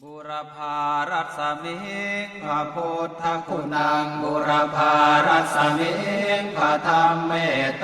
บุรพารัศมิงพระพุทธคุณังบุรพารัศมิงพระธรรมเม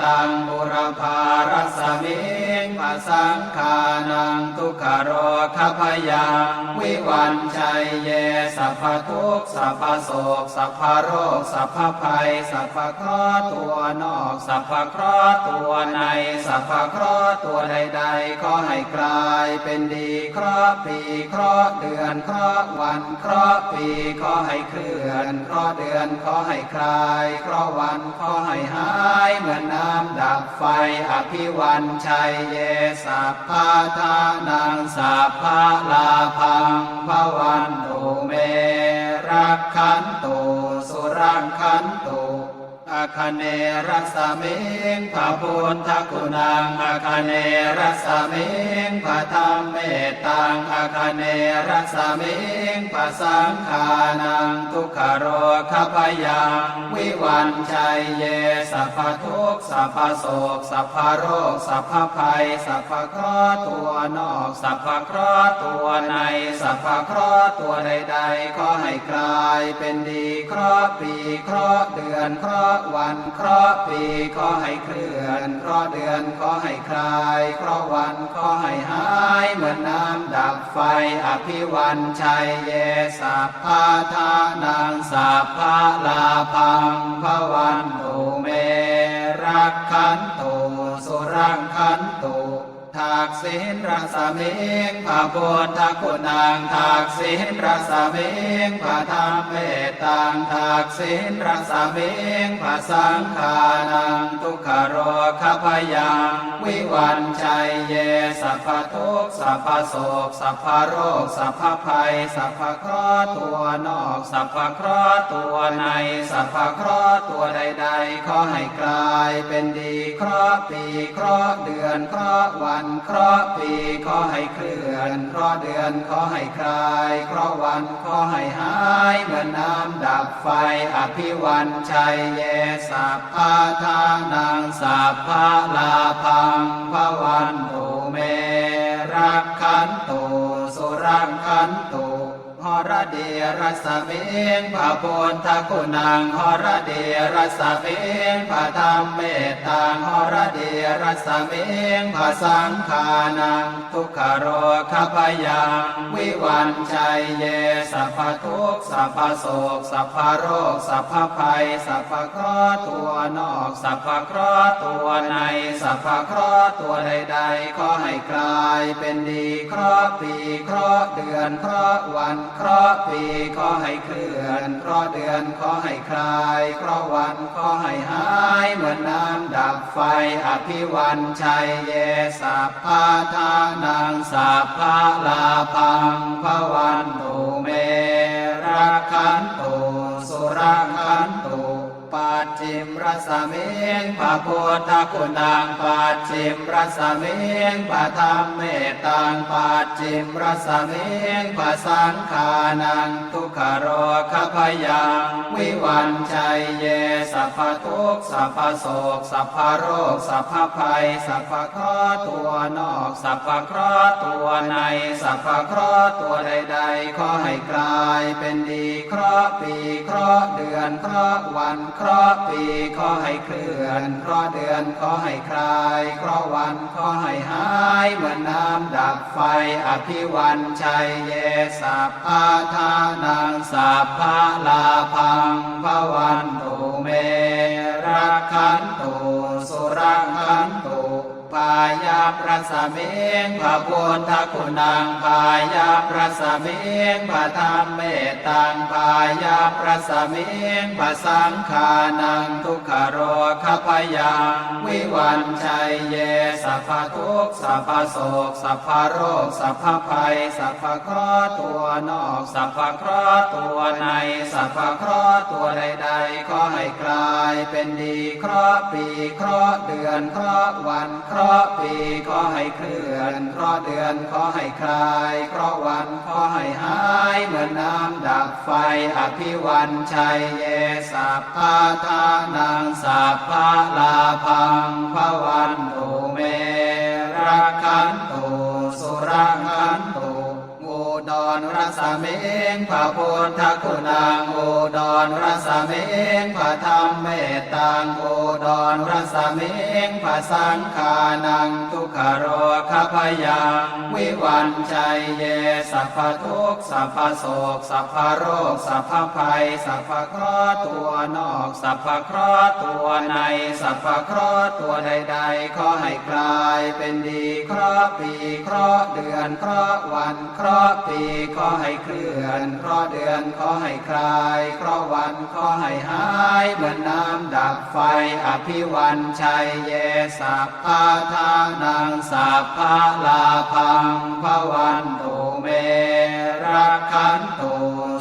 ตังบุรพารัศมิงพระสังฆานังทุกขโรคพยังวิวันชัยเยสัพพทุกข์สัพพโศกสัพพโรคสัพพภัยสัพพเคราะห์ตัวนอกสัพพเคราะห์ตัวในสัพพเคราะห์ตัวใดๆขอให้กลายเป็นดีเคราะห์ปีเคราะห์เดือนเคราะห์วันเคราะห์ปีขอให้เคลื่อนเคราะห์เดือนขอให้คลายเคราะห์วันขอให้หายเหมือนน้ำดับไฟอภิวันชัยเยสัพพะทานังสัพพะลาภังภวันตุเมรักขันตุสุรังขันตุอาคเนรัสมิงพระพุทธคุณังอาคเนรัสมิงพระธรรมเมตังอาคเนรัสมิงพระสังฆานังทุกขโรคพยังวิวันชัยเยสัพพทุกข์สัพพโศกสัพพโรคสัพพภัยสัพพเคราะห์ตัวนอกสัพพเคราะห์ตัวในสัพพเคราะห์ตัวใดๆขอให้กลายเป็นดีเคราะห์ปีเคราะห์เดือนเคราะห์วันเคราะห์ปีขอให้เคลื่อนเคราะห์เดือนขอให้คลายเคราะห์วันขอให้หายเหมือนน้ำดับไฟอภิวันชัยเยสัพพะทานังสัพพะลาภังภวันตุเมรักขันตุสุรังขันตุทักษิณรัศมิงพระพุทธคุณังทักษิณรัศมิงพระธรรมเมตังทักษิณรัศมิงพระสังฆานังทุกขโรคพยังวิวันชัยเยสัพพทุกข์สัพพโศกสัพพโรคสัพพภัยสัพพเคราะห์ตัวนอกสัพพเคราะห์ตัวในสัพพเคราะห์ตัวใดๆขอให้กลายเป็นดีเคราะห์ปีเคราะห์เดือนเคราะห์วันเคราะห์ปีขอให้เคลื่อนเคราะห์เดือนขอให้คลายเคราะห์วันขอให้หายเหมือนน้ำดับไฟอภิวันชัยเยสัพพะทานังสัพพะลาภังภวันตุเมรักขันตุสุรังขันตุหรเดรัสมิงพระพุทธคุณังหรเดรัสมิงพระธรรมเมตังหรเดรัสมิงพระสังฆานังทุกขโรคพยังวิวันชัยเยสัพพทุกข์สัพพโศกสัพพโรคสัพพภัยสัพพเคราะห์ตัวนอกสัพพเคราะห์ตัวในสัพพเคราะห์ตัวใดๆขอให้กลายเป็นดีเคราะห์ปีเคราะห์เดือนเคราะห์วันเคราะห์ปีขอให้เคลื่อนเคราะห์เดือนขอให้คลายเคราะห์วันขอให้หายเหมือนน้ำดับไฟอภิวันชัยเยสัพพะทานังสัพพะลาภังภวันตุเมรักขันตุสุรังขันตุปัจฉิมรัสมิงพระพุทธคุณังปัจฉิมรัสมิงพระธรรมเมตังปัจฉิมรัสมิงพระสังฆานังทุกขโรคพยังวิวันชัยเยสัพพทุกข์สัพพโศกสัพพโรคสัพพภัยสัพพเคราะห์ตัวนอกสัพพเคราะห์ตัวในสัพพเคราะห์ตัวใดๆขอให้กลายเป็นดีเคราะห์ปีเคราะห์เดือนเคราะห์วันเคราะห์ปีขอให้เคลื่อนเคราะห์เดือนขอให้คลายเคราะห์วันขอให้หายเหมือนน้ำดับไฟอภิวันชัยเยสัพพะทานังสัพพะลาภังภวันตุเมรักขันตุสุรังขันตุพายาพระสมิงพระพุทธคุณังพายาพระสมิงพระธรรมเมตังพายาพระสมิงพระสังฆานังทุกขโรคพยังวิวันชัยเยสัพพทุกข์สัพพโศกสัพพโรคสัพพภัยสัพพเคราะห์ตัวนอกสัพพเคราะห์ตัวในสัพพเคราะห์ตัวใดๆขอให้กลายเป็นดีเคราะห์ปีเคราะห์เดือนเคราะห์วันเคราะห์ปีขอให้เคลื่อนเคราะห์เดือนขอให้คลายเคราะห์วันขอให้หายเหมือนน้ำดับไฟอภิวันชัยเยสัพพะทานังสัพพะลาภังภวันตุเมรักขันตุสุรังขันตุ ด ดรรสเมงพระพุทธคุณังอุดรรสเมงพระธรรมเมตตังอุดรรสเมงพระสังฆานังทุกขโรคพยังวิวันชัยเยสัพพทุกข์สัพพโศกสัพพโรคสัพพภัยสัพพเคราะห์ตัวนอกสัพพเคราะห์ตัวในสัพพเคราะห์ตัวใดๆขอให้กลายเป็นดีเคราะห์ปีเคราะห์เดือนเคราะห์วันเคราะห์ปีขอให้เคลื่อนเคราะห์เดือนขอให้คลายเคราะห์วันขอให้หายเหมือนน้ำดับไฟอภิวันชัยเยสัพพะทานังสัพพะลาภังภวันตุเมรักขันตุ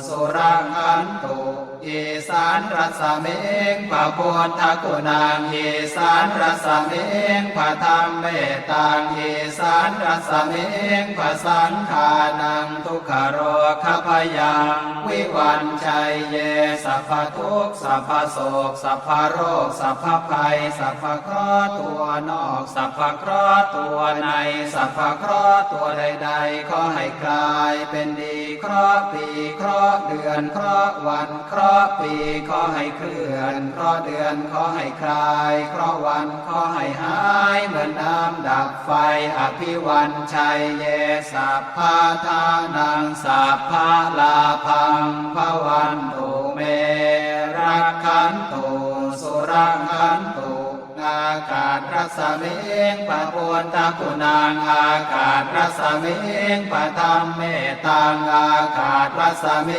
สุรักขันตุอีสานรสเมงพระพุทธคุณังอีสานรสเมงพระธรรมเมตตังอีสานรสเมงพระสังฆานังทุกขโรคพยังวิวันชัยเยสัพพทุกข์สัพพโศกสัพพโรคสัพพภัยสัพพเคราะห์ตัวนอกสัพพเคราะห์ตัวในสัพพเคราะห์ตัวใดๆขอให้กลายเป็นดีเคราะห์ปีเคราะห์เดือนเคราะห์วันเคราะห์ปีขอให้เคลื่อนเคราะห์เดือนขอให้คลายเคราะห์วันขอให้หายเหมือนน้ำดับไฟอภิวันชัยเยสัพพะทานังสัพพะลาภังภวันตุเมรักขันตุสุรักขันตุอากาศรสเมงพระพุทธคุณังอากาศรสเมงพระธรรมเมตตังอากาศรสเม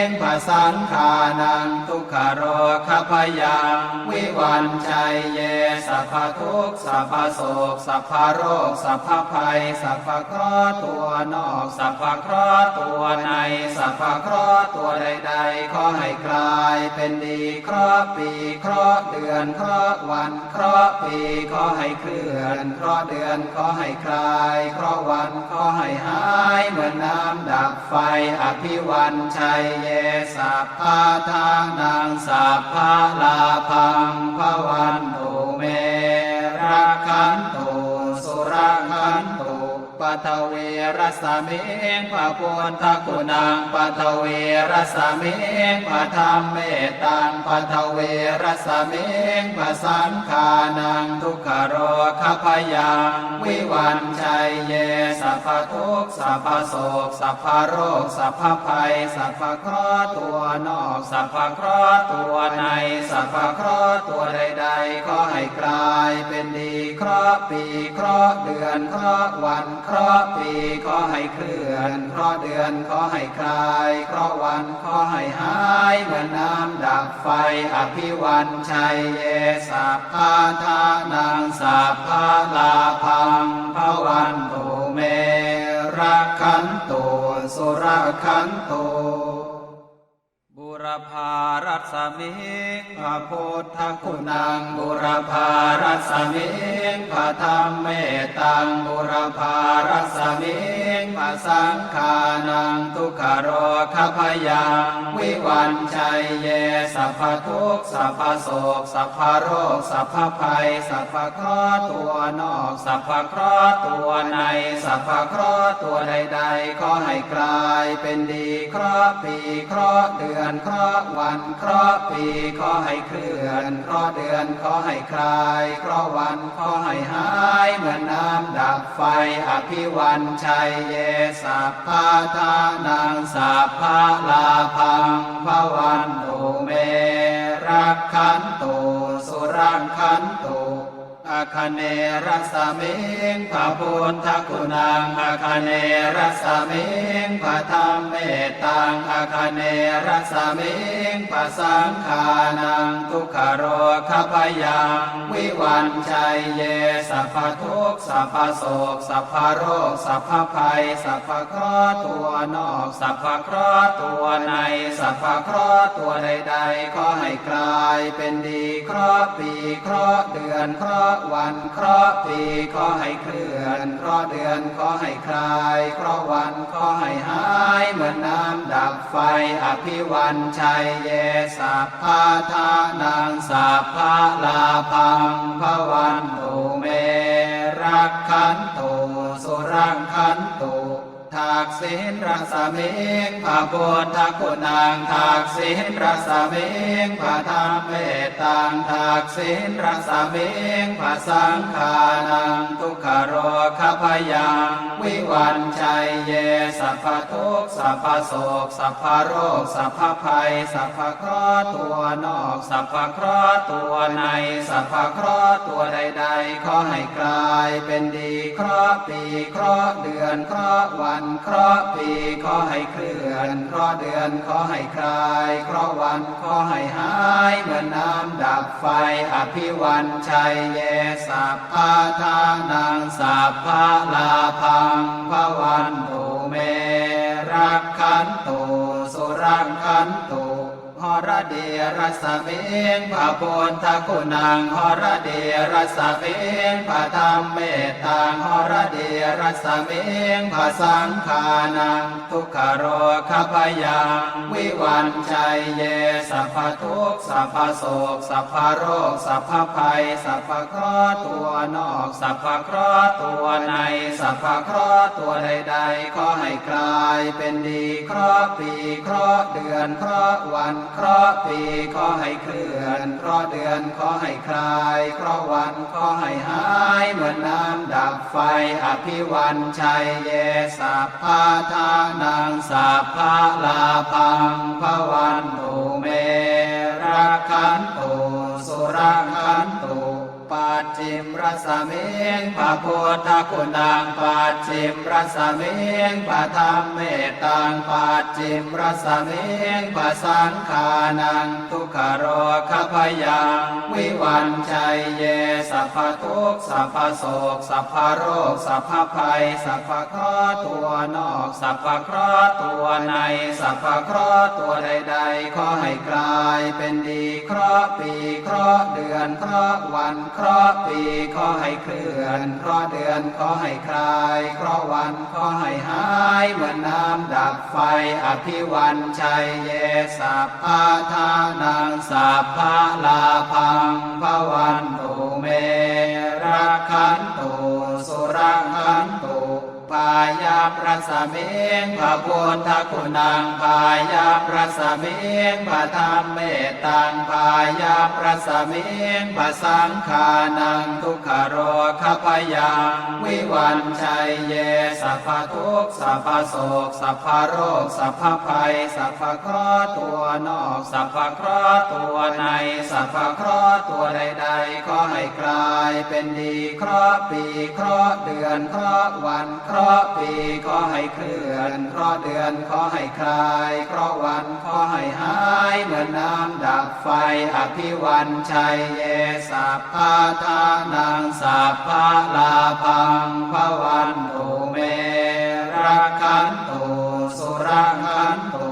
งพระสังฆานังทุกขโรคพยังวิวันชัยเยสัพพทุกข์สัพพโศกสัพพโรคสัพพภัยสัพพเคราะห์ตัวนอกสัพพเคราะห์ตัวในสัพพเคราะห์ตัวใดๆขอให้กลายเป็นดีเคราะห์ปีเคราะห์เดือนเคราะห์วันเคราะห์ปีขอให้เคลื่อนเคราะห์เดือนขอให้คลายเคราะห์วันขอให้หายเหมือนน้ำดับไฟอภิวันชัยเยสัพพะทานังสัพพะลาภังภวันตุเมรักขันตุสุรักขันตุปัทเวรสเมงพระพุทธคุณังปัทเวรสเมงพระธรรมเมตตังปัทเวรสเมงพระสังฆานังทุกขโรคพยังวิวันชัยเยสัพพทุกข์สัพพโศกสัพพโรคสัพพภัยสัพพเคราะห์ตัวนอกสัพพเคราะห์ตัวในสัพพเคราะห์ตัวใดๆขอให้กลายเป็นดีเคราะห์ปีเคราะห์เดือนเคราะห์วันเคราะห์ปีขอให้เคลื่อนเคราะห์เดือนขอให้คลายเคราะห์วันขอให้หายเหมือนน้ำดับไฟอภิวันชัยเยสัพพะทานังสัพพะลาภังภวันตุเมรักขันตุสุรักขันตุบุรพารัสมิงพระพุทธคุณังบุรพารัสมิงพระธรรมเมตตังบุรพารัสมิงพระสังฆานังทุกขโรคพยังวิวันชัยเยสัพพทุกข์สัพพโศกสัพพโรคสัพพภัยสัพพเคราะห์ตัวนอกสัพพเคราะห์ตัวในสัพพเคราะห์ตัวใดๆขอให้กลายเป็นดีเคราะห์ปีเคราะห์เดือนเคราะห์วันเคราะห์ปีขอให้เคลื่อนเคราะห์เดือนขอให้คลายเคราะห์วันขอให้หายเหมือนน้ำดับไฟอภิวันชัยเยสัพพะทานังสัพพะลาภังภวันตุเมรักขันตุสุรักขันตุอาคเนรสเมงพระพุทธคุณังอาคเนรสเมงพระธรรมเมตตังอาคเนรสเมงพระสังฆานังทุกขโรคพยังวิวันชัยเยสัพพทุกข์สัพพโศกสัพพโรคสัพพภัยสัพพเคราะห์ตัวนอกสัพพเคราะห์ตัวในสัพพเคราะห์ตัวใดๆขอให้กลายเป็นดีเคราะห์ปีเคราะห์เดือนเคราะห์วันเคราะห์ปีขอให้เคลื่อนเคราะห์เดือนขอให้คลายเคราะห์วันขอให้หายเหมือนน้ำดับไฟอภิวันชัยเยสัพพะทานังสัพพะลาภังภวันตุเมรักขันตุสุรักขันตุท กสินรสมิงพระพุทธคุณังทักษิณรสมิงพระธรรมเมตังทักษิณรสมิงพระสังฆานังทุกขโรคพยังวิวันชัยเยสัพพทุกข์สัพพโศกสัพพโรคสัพพภัยสัพพเคราะห์ตัวนอกสัพพเคราะห์ตัวในสัพพเคราะห์ตัวใดๆขอให้กลายเป็นดีเคราะห์ปีเคราะห์เดือนเคราะห์วันเคราะห์ปีขอให้เคลื่อนเคราะห์เดือนขอให้คลายเคราะห์วันขอให้หายเหมือนน้ำดับไฟอภิวันชัยเยสัพพะทานังสัพพะลาภังภวันตุเมรักขันตุสุรักขันตุหรเดียรสมิงพระพุทธคุณังหรเดียรสมิงพระธรรมเมตังหรเดียรสมิงพระสังฆานังทุกขโรคพยังวิวันชัยเยสัพพทุกข์สัพพโศกสัพพโรคสัพพภัยสัพพเคราะห์ตัวนอกสัพพเคราะห์ตัวในสัพพเคราะห์ตัวใดๆขอให้กลายเป็นดีเคราะห์ปีเคราะห์เดือนเคราะห์วันเคราะห์ปีขอให้เคลื่อนเคราะห์เดือนขอให้คลายเคราะห์วันขอให้หายเหมือนน้ำดับไฟอภิวันชัยเยสัพพะทานังสัพพะลาภังภวันตุเมรักขันตุสุรักขันตุปัจฉิมรสมิงพระพุทธคุณังปัจฉิมรสมิงพระธรรมเมตังปัจฉิมรสมิงพระสังฆานังทุกขโรคพยังวิวันชัยเยสัพพทุกข์สัพพโศกสัพพโรคสัพพภัยสัพพเคราะห์ตัวนอกสัพพเคราะห์ตัวในสัพพเคราะห์ตัวใดๆขอให้กลายเป็นดีเคราะห์ปีเคราะห์เดือนเคราะห์วันเคราะห์ปีขอให้เคลื่อนเคราะห์เดือนขอให้คลายเคราะห์วันขอให้หายเหมือนน้ำดับไฟอภิวันชัยเยสัพพะทานังสัพพะลาภังภวันตุเมรักขันตุสุรักขันตุปายาปรสมิงพระพุทธคุณังปายาปรสมิงพระธรรมเมตังปายาปรสมิงพระสังฆานังทุกขโรคพยังวิวันชัยเยสัพพทุกข์สัพพโศกสัพพโรคสัพพภัยสัพพเคราะห์ตัวนอกสัพพเคราะห์ตัวในสัพพเคราะห์ตัวใดๆขอให้กลายเป็นดีเคราะห์ปีเคราะห์เดือนเคราะห์วันเคราะห์ปีขอให้เคลื่อนเคราะห์เดือนขอให้คลายเคราะห์วันขอให้หายเหมือนน้ำดับไฟอภิวันชัยเยสัพพะทานังสัพพะลาภังภวันตุเมรักขันตุสุรักขันตุ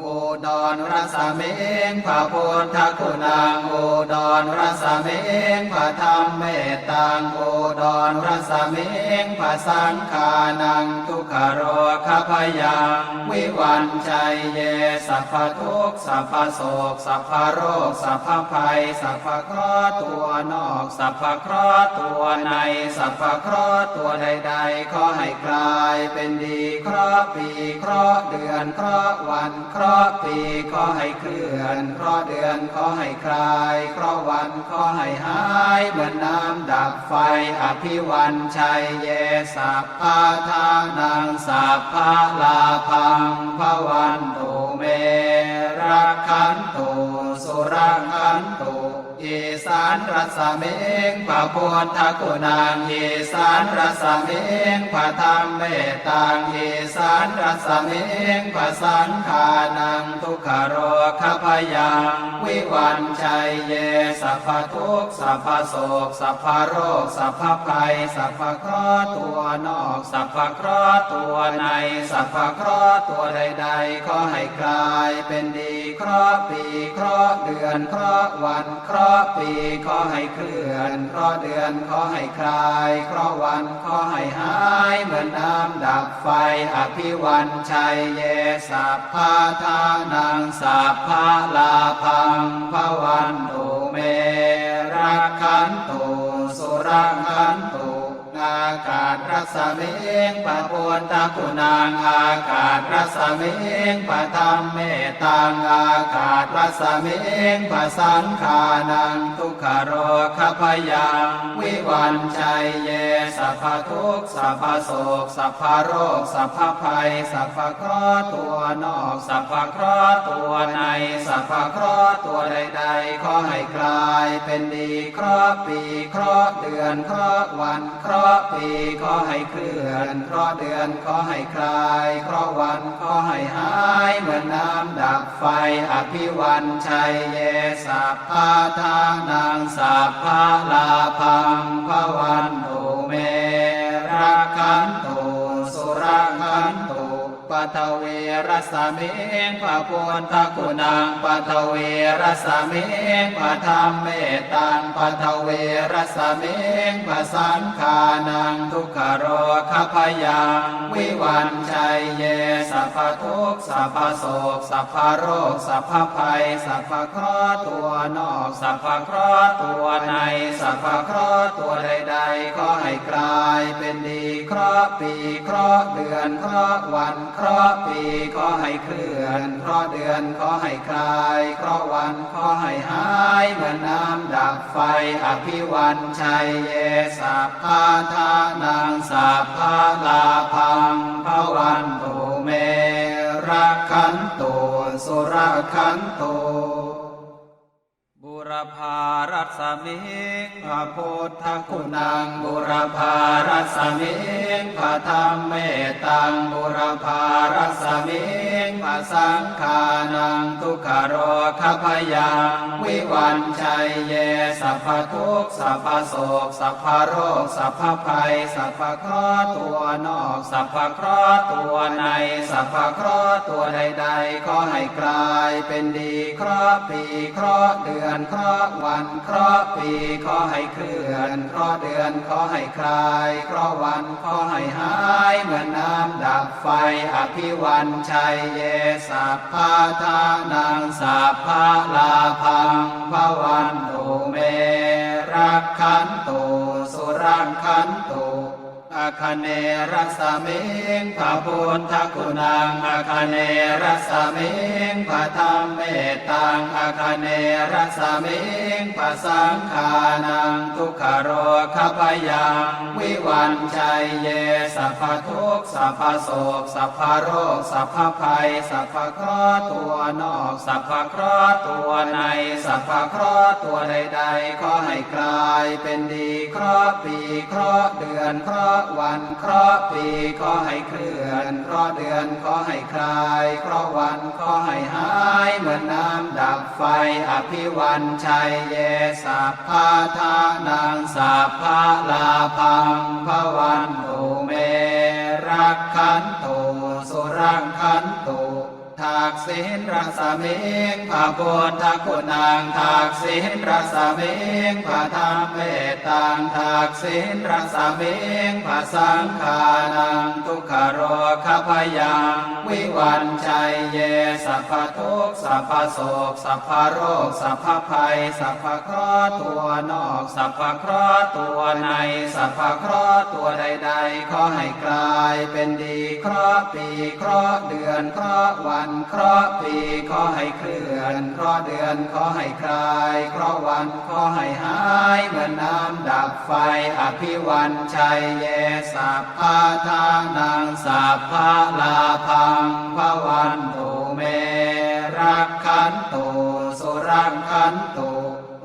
อุดรรสมิงพระพุทธคุณังอุดรรสมิงพระธรรมเมตังอุดรรสมิงพระสังฆานังทุกขโรคพยังวิวันชัยเยสัพพทุกข์สัพพโศกสัพพโรคสัพพภัยสัพพเคราะห์ตัวนอกสัพพเคราะห์ตัวในสัพพเคราะห์ตัวใดๆขอให้กลายเป็นดีเคราะห์ปีเคราะห์เดือนเคราะห์วันเคราะห์ปีขอให้เคลื่อนเคราะห์เดือนขอให้คลายเคราะห์วันขอให้หายเหมือนน้ำดับไฟอภิวันชัยเยสัพพะทานังสัพพะลาภังภวันตุเมรักขันตุสุรักขันตุอีสานรสมิงพระพุทธคุณังอีสานรสมิงพระธรรมเมตังอีสานรสมิงพระสังฆานังทุกขโรคพยังวิวันชัยเยสัพพทุกข์สัพพโศกสัพพโรคสัพพภัยสัพพเคราะห์ตัวนอกสัพพเคราะห์ตัวในสัพพเคราะห์ตัวใดๆขอให้กลายเป็นดีเคราะห์ปีเคราะห์เดือนเคราะห์วันเคราะห์ปีขอให้เคลื่อนเคราะห์เดือนขอให้คลายเคราะห์วันขอให้หายเหมือนน้ำดับไฟอภิวันชัยเยสัพพะทานังสัพพะลาภังภวันตุเมรักขันตุสุรักขันตุน อากาศรัศมิงปะปุณตคุณังอากาศรัศมิงปะธรรมเมตังอากาศรัศมิงปะสังขานังทุกขโรคพยังวิวันชัยเยสัพพทุกข์สัพพโศกสัพพโรคสัพพภัยสัพพเคราะห์ตัวนอกสัพพเคราะห์ตัวในสัพพเคราะห์ตัวใดๆขอให้กลายเป็นดีเคราะห์ปีเคราะห์เดือนเคราะห์วันเคราะห์ปีขอให้เคลื่อนเคราะห์เดือนขอให้คลายเคราะห์วันขอให้หายเหมือนน้ำดับไฟอภิวันชัยเยสัพพะทานังสัพพะลาภังภวันตุเมรักขันตุสุรักขันตุปัทเวรัสมิงปะปุณตคุณังปัทเวรัสมิงปะธรรมเมตังปัทเวรัสมิงปะสังขานังทุกขโรคพยังวิวันชัยเยสัพพทุกข์สัพพโศกสัพพโรคสัพพภัยสัพพเคราะห์ตัวนอกสัพพเคราะห์ตัวในสัพพเคราะห์ตัวใดๆขอให้กลายเป็นดีเคราะห์ปีเคราะห์เดือนเคราะห์วันเคราะห์ปีขอให้เคลื่อนเคราะห์เดือนขอให้คลายเคราะห์วันขอให้หายเหมือนน้ำดับไฟอภิวันชัยเยสัพพะทานังสัพพะลาภังภวันตุเมรักขันตุสุรักขันตุบุรพารัสมิงพระพุทธคุณังบุรพารัสมิงพระธรรมเมตังบุรพารัสมิงพระสังขานังทุกขโรคพยังวิวันชัยเยสัพพทุกข์สัพพโศกสัพพโรคสัพพภัยสัพพเคราะห์ตัวนอกสัพพเคราะห์ตัวในสัพพเคราะห์ตัวใดๆขอให้กลายเป็นดีเคราะห์ปีเคราะห์เดือนเคราะห์วันเคราะห์ปีขอให้เคลื่อนเคราะห์เดือนขอให้คลายเคราะห์วันขอให้หายเหมือนน้ำดับไฟอภิวันชัยเยสัพพะทานังสัพพะลาภังภวันตุเมรักขันตุสุรักขันตุอาคเนรัสมิงพระพุทธคุณังอาคเนรัสมิงพระธรรมเมตังอาคเนรัสมิงพระสังขานังทุกขโรคพยังวิวันชัยเยสัพพทุกข์สัพพโศกสัพพโรคสัพพภัยสัพพเคราะห์ตัวนอกสัพพเคราะห์ตัวในสัพพเคราะห์ตัวใดๆขอให้กลายเป็นดีเคราะห์ปีเคราะห์เดือนเคราะห์วันเคราะห์ปีขอให้เคลื่อนเคราะห์เดือนขอให้คลายเคราะห์วันขอให้หายเหมือนน้ำดับไฟอภิวันชัยเยสัพพะทานังสัพพะลาภังภวันตุเมรักขันตุสุรักขันตุทักษิณรัศมิงพระพุทธคุณังทักษิณรัศมิงพระธรรมเมตังทักษิณรัศมิงพระสังฆานังทุกขโรคพยังวิวันชัยเยสัพพทุกข์สัพพโศกสัพพโรคสัพพภัยสัพพเคราะห์ตัวนอกสัพพเคราะห์ตัวในสัพพเคราะห์ตัวใดๆขอให้กลายเป็นดีเคราะห์ปีเคราะห์เดือนเคราะห์วันเคราะห์ปีขอให้เคลื่อนเคราะห์เดือนขอให้คลายเคราะห์วันขอให้หายเหมือนน้ำดับไฟอภิวันชัยเยสัพพะทานังสัพพะลาภังภวันตุเมรักขันตุสุรักขันตุ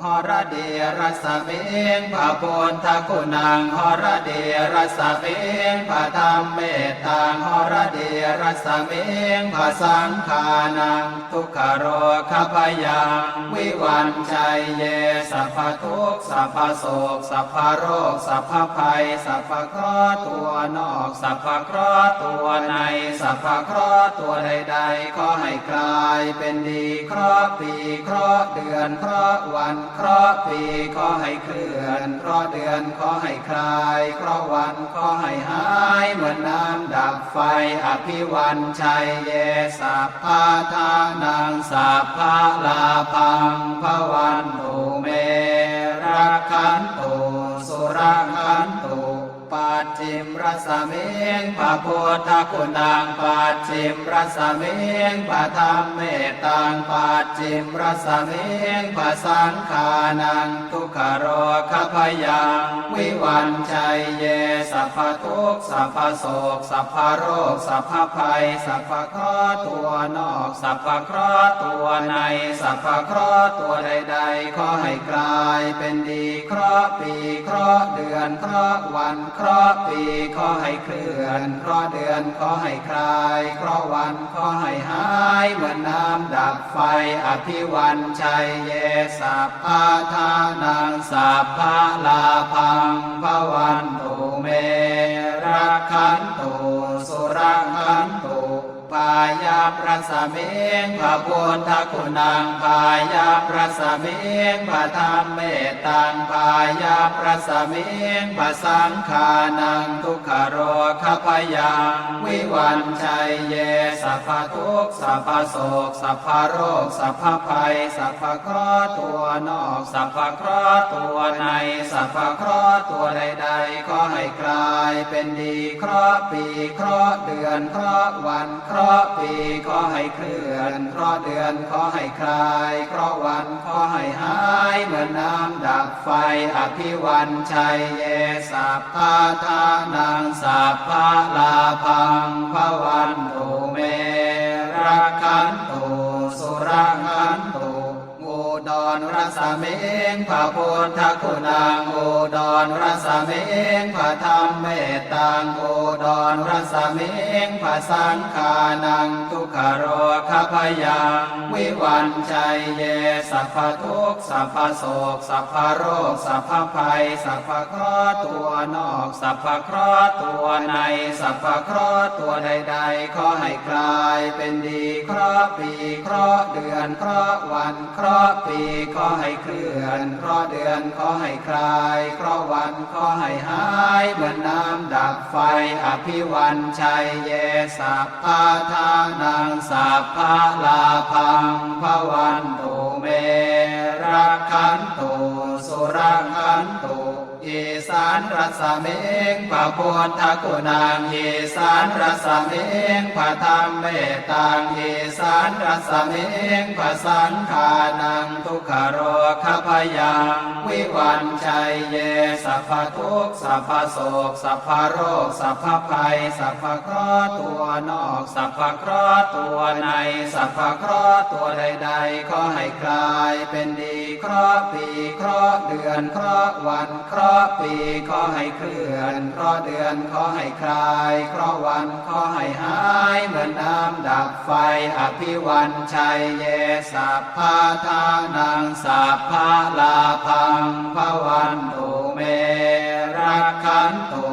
หรเดรัสมิงพระพุทธคุณังหรเดรัสมิงพระธรรมเมตังหรเดรัสมิงพระสังฆานังทุกขโรคพยังวิวันชัยเยสัพพทุกข์สัพพโศกสัพพโรคสัพพภัยสัพพเคราะห์ตัวนอกสัพพเคราะห์ตัวในสัพพเคราะห์ตัวใดๆขอให้กลายเป็นดีเคราะห์ปีเคราะห์เดือนเคราะห์วันเคราะห์ปีขอให้เคลื่อนเคราะห์เดือนขอให้คลายเคราะห์วันขอให้หายเหมือนน้ำดับไฟอภิวันชัยเยสัพพะทานังสัพพะลาภังภวันตุเมรักขันตุสุรักขันตุปั จิมรสมิงพระพุทธคุณังปัจฉิมรสมิงพระธรรมเมตังปัจฉิมรสมิงพระสังฆานังทุกขโรคพยังวิวันชัยเยสัพพทุกข์สัพพโศกสัพพโรคสัพพภัยสัพพเคราะห์ตัวนอกสัพพเคราะห์ตัวในสัพพเคราะห์ตัวใดๆขอให้กลายเป็นดีเคราะห์ปีเคราะห์เดือนเคราะห์วันเคราะห์ปีขอให้เคลื่อนเคราะห์เดือนขอให้คลายเคราะห์วันขอให้หายเหมือนน้ำดับไฟอภิวันชัยเยสัพพะทานังสัพพะลาภังภวันตุเมรักขันตุสุรักขันตุพายาประสมิงพระพุทธคุณังพายาประสมิงพระธรรมเมตตังพายาประสมิงพระสังฆานังทุกขโรคพยังวิวันชัยเยสัพพทุกข์สัพพโศกสัพพโรคสัพพภัยสัพพเคราะห์ตัวนอกสัพพเคราะห์ตัวในสัพพเคราะห์ตัวใดๆขอให้กลายเป็นดีเคราะห์ปีเคราะห์เดือนเคราะห์วันเคราะห์ปีขอให้เคลื่อนเคราะห์เดือนขอให้คลายเคราะห์วันขอให้หายเหมือนน้ำดับไฟอภิวันชัยเยสัพพะทานังสัพพะลาภังภวันตุเมรักขันตุสุรักขันตุอุดรรสมิงพระพุทธคุณังอุดรรสมิงพระธรรมเมตตังอุดรรสมิงพระสังฆานังทุกขโรคพยังวิวันชัยเยสัพพทุกข์สัพพโศกสัพพโรคสัพพภัยสัพพเคราะห์ตัวนอกสัพพเคราะห์ตัวในสัพพเคราะห์ตัวใดๆขอให้กลายเป็นดีเคราะห์ปีเคราะห์เดือนเคราะห์วันเคราะห์ปีขอให้เคลื่อนเคราะห์เดือนขอให้คลายเคราะห์วันขอให้หายเหมือนน้ำดับไฟอภิวันชัยเยสัพพะทานังสัพพะลาภังภวันตุเมรักขันตุสุรักขันตุอีสานรสมิงพระพุทธคุณังอีสานรสมิงพระธรรมเมตตังอีสานรสมิงพระสังฆานังทุกขโรคพยังวิวันชัยเยสัพพทุกข์สัพพโศกสัพพโรคสัพพภัยสัพพเคราะห์ตัวนอกสัพพเคราะห์ตัวในสัพพเคราะห์ตัวใดๆขอให้กลายเป็นดีเคราะห์ปีเคราะห์เดือนเคราะห์วันเคราะห์ปีขอให้เคลื่อนเคราะห์เดือนขอให้คลายเคราะห์วันขอให้หายเหมือนน้ำดับไฟอภิวันชัยเยสัพพะทานังสัพพะลาภังภวันตุเมรักขันตุ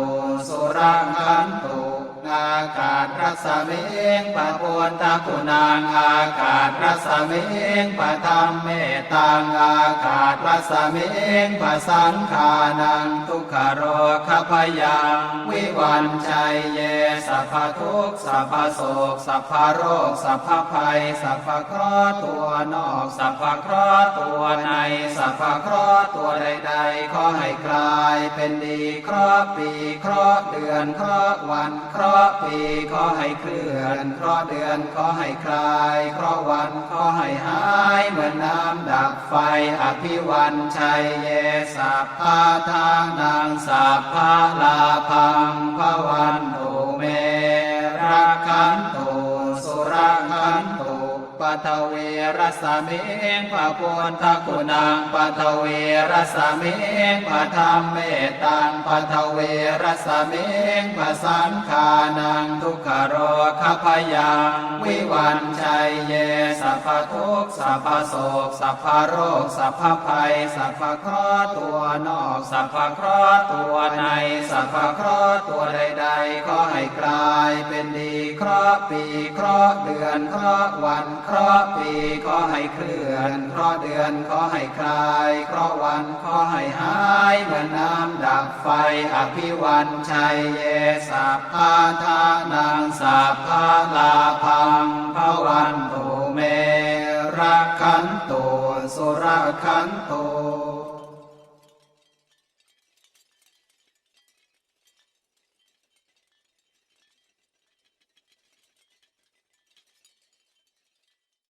สุรักขันตุอากาศรัสมิงพระพุทธคุณังอากาศรัสมิงพระธรรมเมตตังอากาศรัสมิงพระสังฆานังทุกขโรคพยังวิวันชัยเยสัพพทุกข์สัพพโศกสัพพโรคสัพพภัยสัพพเคราะห์ตัวนอกสัพพเคราะห์ตัวในสัพพเคราะห์ตัวใดๆขอให้กลายเป็นดีเคราะห์ปีเคราะห์เดือนเคราะห์วันเคราะห์ปีขอให้เคลื่อนเคราะห์เดือนขอให้คลายเคราะห์วันขอให้หายเหมือนน้ำดับไฟอภิวันชัยเยสัพพะทานังสัพพะลาภังภวันตุเมรักขันตุสุรักขันตุปัทเวรสมิงพระพุทธคุณังปัทเวรสมิงพระธรรมเมตตังปัทเวรสมิงพระสังฆานังทุกขโรคพยังวิวันชัยเยสัพพทุกข์สัพพโศกสัพพโรคสัพพภัยสัพพเคราะห์ตัวนอกสัพพเคราะห์ตัวในสัพพเคราะห์ตัวใดๆขอให้กลายเป็นดีเคราะห์ปีเคราะห์เดือนเคราะห์วันเคราะห์ปีขอให้เคลื่อนเคราะห์เดือนขอให้คลายเคราะห์วันขอให้หายเหมือนน้ำดับไฟอภิวันชัยเยสัพพะทานังสัพพะลาภังภวันตุเมรักขันตุสุรักขันตุ